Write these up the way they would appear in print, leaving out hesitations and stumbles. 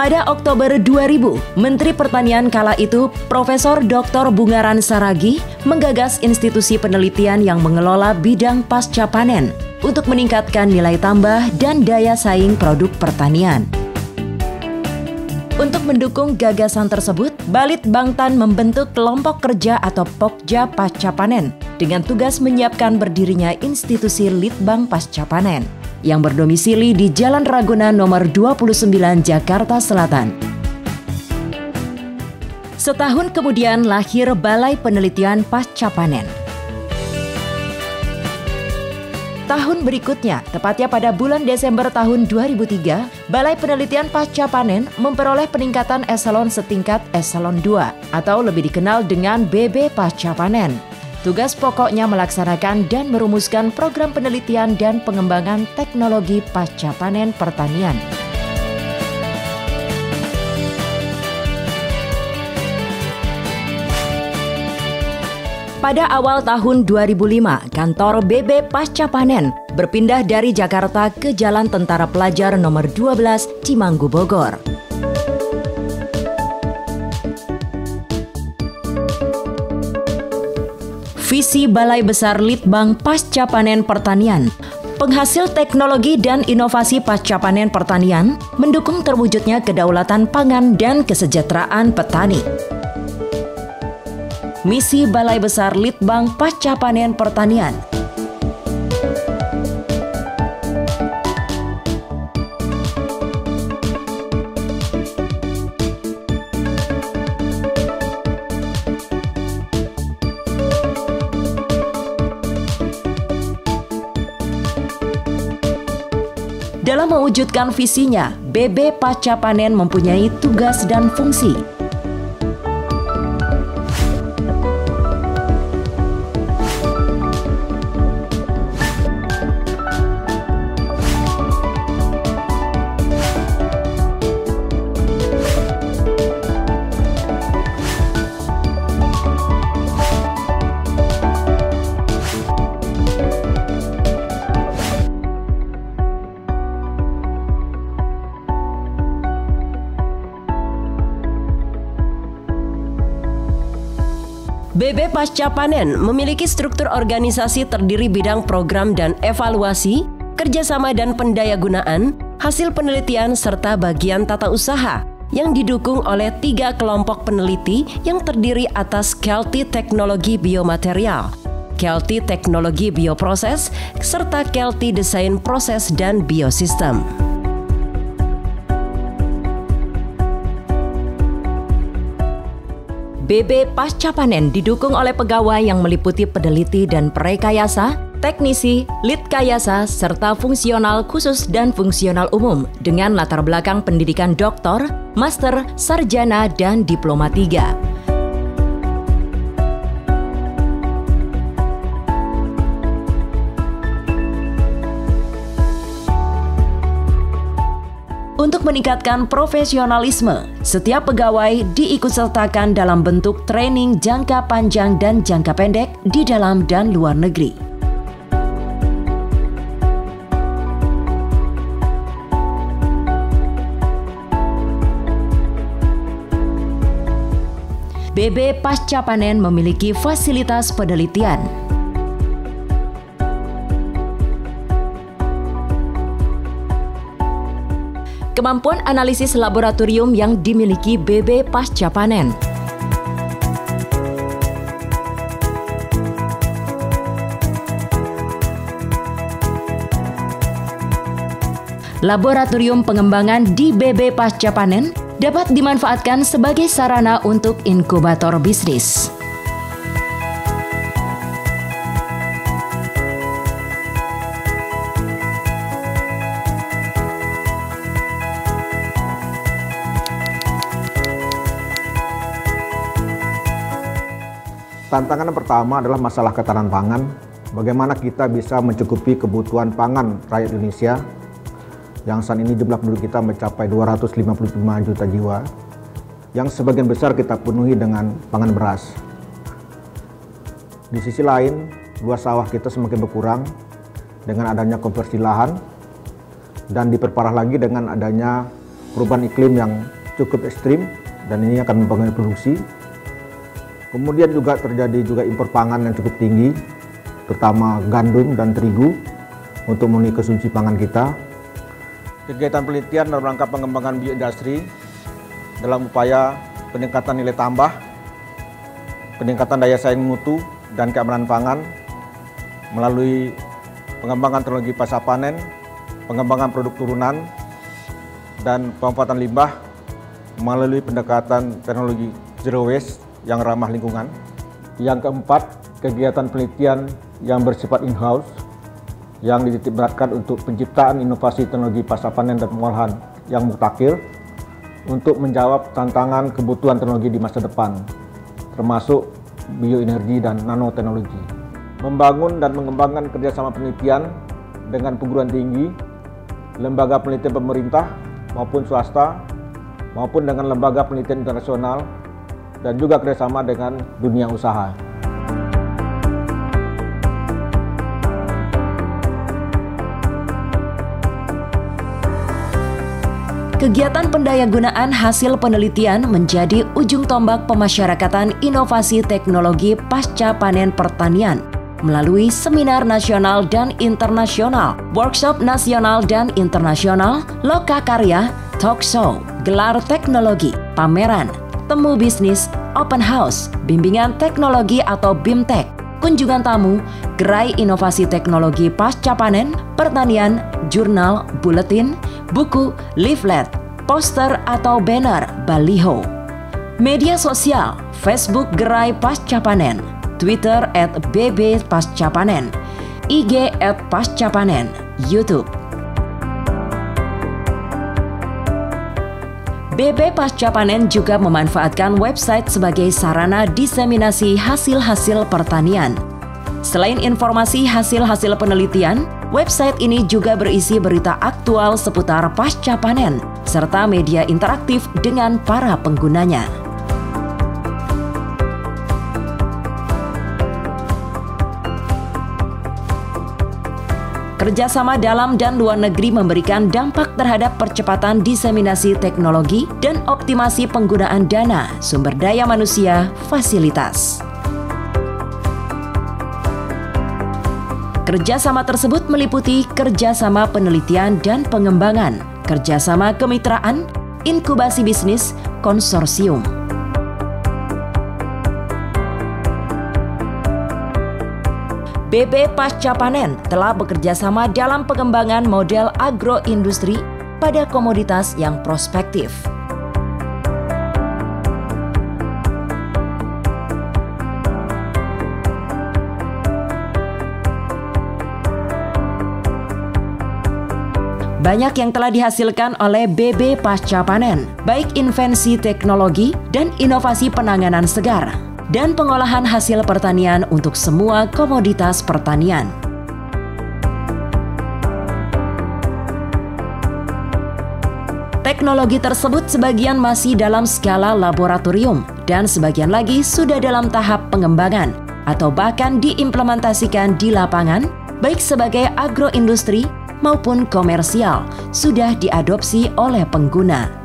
Pada Oktober 2000, Menteri Pertanian kala itu, Profesor Dr. Bungaran Saragih, menggagas institusi penelitian yang mengelola bidang pasca panen untuk meningkatkan nilai tambah dan daya saing produk pertanian. Untuk mendukung gagasan tersebut, Balitbangtan membentuk kelompok kerja atau Pokja Pasca Panen dengan tugas menyiapkan berdirinya institusi Litbang Pasca Panen yang berdomisili di Jalan Ragunan nomor 29 Jakarta Selatan. Setahun kemudian lahir Balai Penelitian Pasca Panen. Tahun berikutnya, tepatnya pada bulan Desember tahun 2003, Balai Penelitian Pasca Panen memperoleh peningkatan eselon setingkat eselon 2 atau lebih dikenal dengan BB Pasca Panen. Tugas pokoknya melaksanakan dan merumuskan program penelitian dan pengembangan teknologi pasca panen pertanian. Pada awal tahun 2005, kantor BB Pasca Panen berpindah dari Jakarta ke Jalan Tentara Pelajar nomor 12 Cimanggu, Bogor. Visi Balai Besar Litbang Pasca Panen Pertanian, penghasil teknologi dan inovasi pasca panen pertanian, mendukung terwujudnya kedaulatan pangan dan kesejahteraan petani. Misi Balai Besar Litbang Pasca Panen Pertanian. Dalam mewujudkan visinya, BB Pasca Panen mempunyai tugas dan fungsi. BB Pasca Panen memiliki struktur organisasi terdiri bidang program dan evaluasi, kerjasama dan pendayagunaan, hasil penelitian serta bagian tata usaha yang didukung oleh 3 kelompok peneliti yang terdiri atas Kelti Teknologi Biomaterial, Kelti Teknologi Bioproses, serta Kelti Desain Proses dan Biosistem. BB Pasca Panen didukung oleh pegawai yang meliputi peneliti dan perekayasa, teknisi, litkayasa, serta fungsional khusus dan fungsional umum dengan latar belakang pendidikan doktor, master, sarjana, dan diploma 3. Untuk meningkatkan profesionalisme, setiap pegawai diikutsertakan dalam bentuk training jangka panjang dan jangka pendek di dalam dan luar negeri. BB Pasca Panen memiliki fasilitas penelitian. Kemampuan analisis laboratorium yang dimiliki BB Pasca Panen. Laboratorium pengembangan di BB Pasca Panen dapat dimanfaatkan sebagai sarana untuk inkubator bisnis. Tantangan pertama adalah masalah ketahanan pangan. Bagaimana kita bisa mencukupi kebutuhan pangan rakyat Indonesia yang saat ini jumlah penduduk kita mencapai 255 juta jiwa, yang sebagian besar kita penuhi dengan pangan beras. Di sisi lain, luas sawah kita semakin berkurang dengan adanya konversi lahan dan diperparah lagi dengan adanya perubahan iklim yang cukup ekstrim dan ini akan mempengaruhi produksi. Kemudian juga terjadi juga impor pangan yang cukup tinggi, terutama gandum dan terigu untuk memenuhi konsumsi pangan kita. Kegiatan penelitian dalam rangka pengembangan bioindustri dalam upaya peningkatan nilai tambah, peningkatan daya saing mutu dan keamanan pangan melalui pengembangan teknologi pasca panen, pengembangan produk turunan, dan pemanfaatan limbah melalui pendekatan teknologi zero waste yang ramah lingkungan. Yang keempat, kegiatan penelitian yang bersifat in-house yang dititikberatkan untuk penciptaan inovasi teknologi pasca panen dan pengolahan yang mutakhir untuk menjawab tantangan kebutuhan teknologi di masa depan, termasuk bioenergi dan nanoteknologi. Membangun dan mengembangkan kerjasama penelitian dengan perguruan tinggi, lembaga penelitian pemerintah maupun swasta, maupun dengan lembaga penelitian internasional, dan juga kerjasama dengan dunia usaha. Kegiatan pendayagunaan hasil penelitian menjadi ujung tombak pemasyarakatan inovasi teknologi pasca panen pertanian melalui seminar nasional dan internasional, workshop nasional dan internasional, loka karya, talk show, gelar teknologi, pameran, temu bisnis, open house, bimbingan teknologi atau BIMTEK, kunjungan tamu, gerai inovasi teknologi pasca panen, pertanian, jurnal, buletin, buku, leaflet, poster atau banner, baliho. Media sosial, Facebook gerai pasca panen, Twitter @bb_pascapanen, IG @pascapanen, YouTube. BB Pasca Panen juga memanfaatkan website sebagai sarana diseminasi hasil-hasil pertanian. Selain informasi hasil-hasil penelitian, website ini juga berisi berita aktual seputar pasca panen, serta media interaktif dengan para penggunanya. Kerjasama dalam dan luar negeri memberikan dampak terhadap percepatan diseminasi teknologi dan optimasi penggunaan dana, sumber daya manusia, fasilitas. Kerjasama tersebut meliputi kerjasama penelitian dan pengembangan, kerjasama kemitraan, inkubasi bisnis, konsorsium. BB Pasca Panen telah bekerja sama dalam pengembangan model agroindustri pada komoditas yang prospektif. Banyak yang telah dihasilkan oleh BB Pasca Panen, baik invensi teknologi dan inovasi penanganan segar, dan pengolahan hasil pertanian untuk semua komoditas pertanian. Teknologi tersebut sebagian masih dalam skala laboratorium dan sebagian lagi sudah dalam tahap pengembangan atau bahkan diimplementasikan di lapangan, baik sebagai agroindustri maupun komersial, sudah diadopsi oleh pengguna.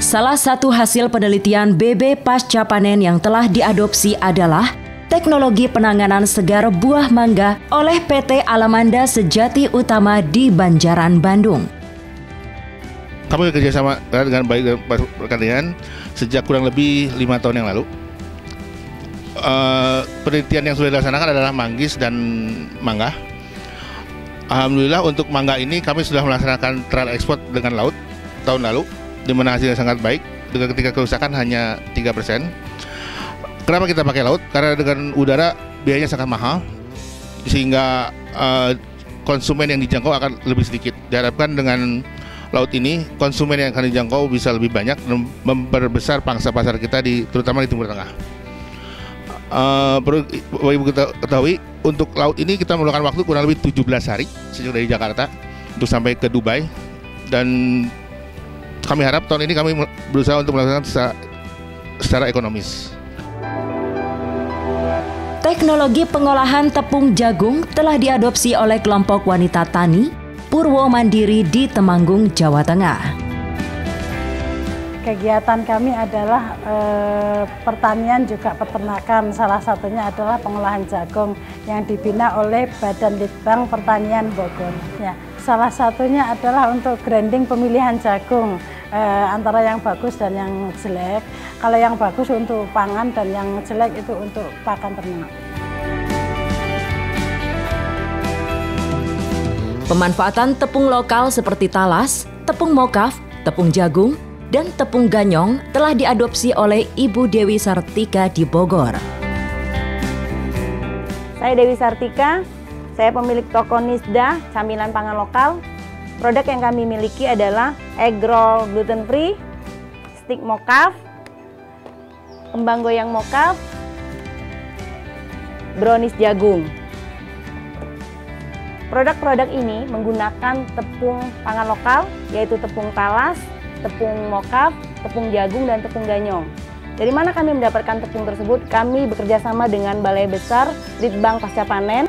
Salah satu hasil penelitian BB Pasca Panen yang telah diadopsi adalah teknologi penanganan segar buah mangga oleh PT Alamanda Sejati Utama di Banjaran, Bandung. Kami bekerja sama dengan baik dengan pertanian sejak kurang lebih 5 tahun yang lalu. Penelitian yang sudah dilaksanakan adalah manggis dan mangga. Alhamdulillah untuk mangga ini kami sudah melaksanakan trial export dengan laut tahun lalu, di mana hasilnya sangat baik dengan ketika kerusakan hanya 3%. Kenapa kita pakai laut? Karena dengan udara biayanya sangat mahal, sehingga konsumen yang dijangkau akan lebih sedikit. Diharapkan dengan laut ini konsumen yang akan dijangkau bisa lebih banyak dan memperbesar pangsa pasar kita terutama di Timur Tengah. Perlu Ibu ketahui untuk laut ini kita memerlukan waktu kurang lebih 17 hari sejak dari Jakarta untuk sampai ke Dubai, dan kami harap tahun ini kami berusaha untuk melakukan secara ekonomis. Teknologi pengolahan tepung jagung telah diadopsi oleh kelompok wanita tani Purwo Mandiri di Temanggung, Jawa Tengah. Kegiatan kami adalah pertanian juga peternakan. Salah satunya adalah pengolahan jagung yang dibina oleh Badan Litbang Pertanian Bogor. Ya, salah satunya adalah untuk grinding pemilihan jagung antara yang bagus dan yang jelek. Kalau yang bagus untuk pangan dan yang jelek itu untuk pakan ternak. Pemanfaatan tepung lokal seperti talas, tepung mokaf, tepung jagung, dan tepung ganyong telah diadopsi oleh Ibu Dewi Sartika di Bogor. Saya Dewi Sartika, saya pemilik toko Nisda, camilan pangan lokal. Produk yang kami miliki adalah egg roll gluten free, stick mokaf, kembang goyang mokaf, brownies jagung. Produk-produk ini menggunakan tepung pangan lokal, yaitu tepung talas, tepung mokaf, tepung jagung, dan tepung ganyong. Dari mana kami mendapatkan tepung tersebut? Kami bekerja sama dengan Balai Besar Litbang Pasca Panen.